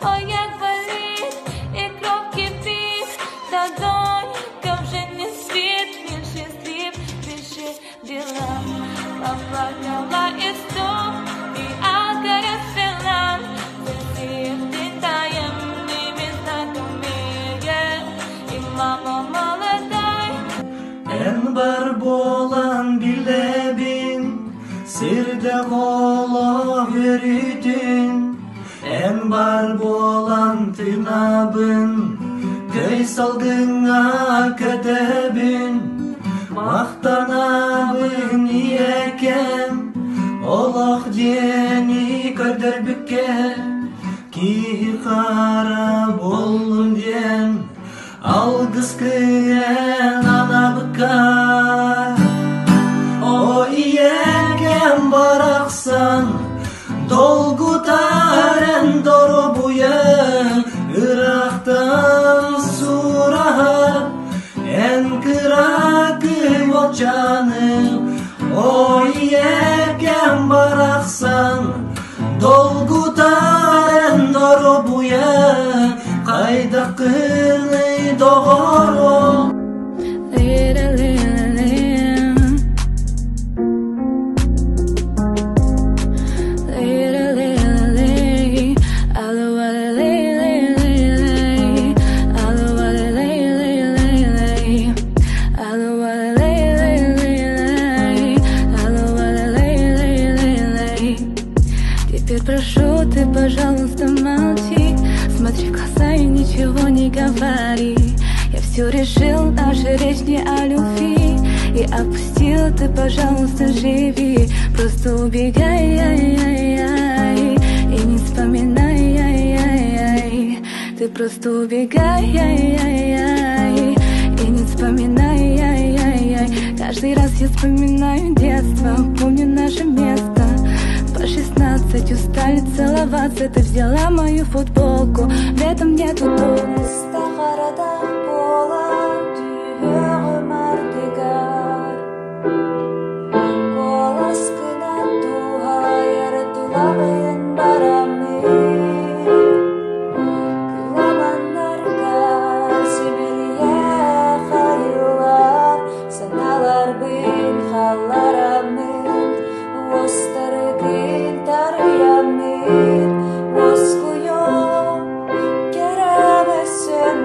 ой, як болить, і кров кипить, та донька вже не світ, більше слів, більше діла. Поплакала і стоп, і алкаря свела, засівти таємними знаками є, і мама молодай. En бар болан билебин, сирде коло беритин. En бар болан тынабын, көй салдыңа кәдебин. Мақтанабын иекем, олақ дени көдірбікке. Ки қара болын ден, алғыз күйен анабыққа. О иекем барақсан, долгу тарен дору буе. Ирақтан сурахат, en kırakı molcanım. O iyekem baraksan, dolgu taren doru buya. Kayda kını doğru. Теперь прошу, ты, пожалуйста, молчи. Смотри в глаза и ничего не говори. Я все решил, наша речь не о любви. И отпустил, ты, пожалуйста, живи. Просто убегай, и не вспоминай. Ты просто убегай, и не вспоминай. Каждый раз я вспоминаю детство, помню наше место. По 16 устали целоваться, ты взяла мою футболку, в этом нету толку. Moskuyo keremezsen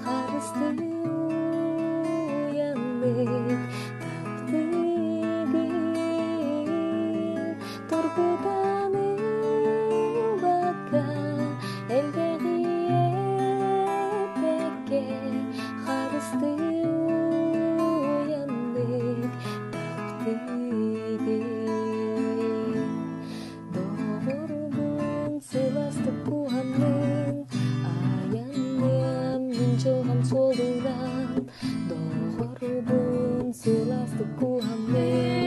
Харысты уяннык таптыгы Тургутаны бака элдеги эпеке Харысты уяннык таптыгы Doğurgun sığlastık kuhamın Ayanım mincoğam solunan Doğurgun sığlastık kuhamın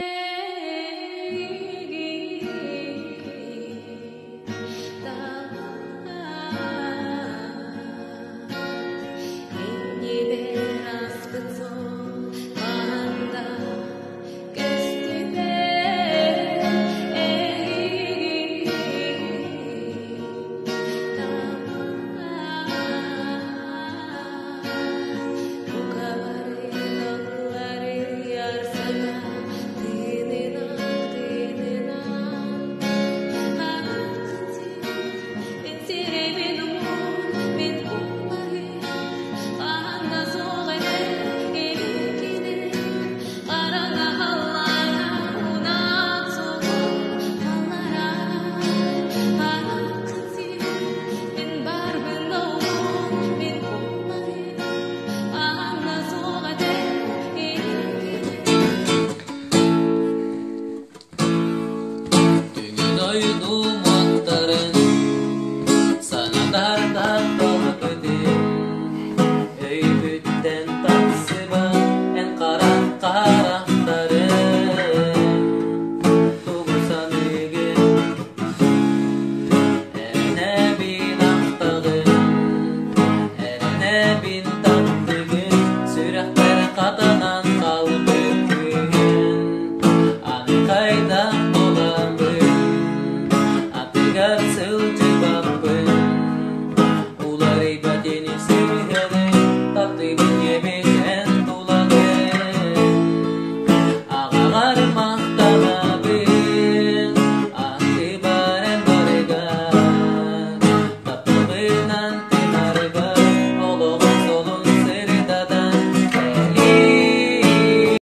Ular ibadet ini sehari, tapi bunyi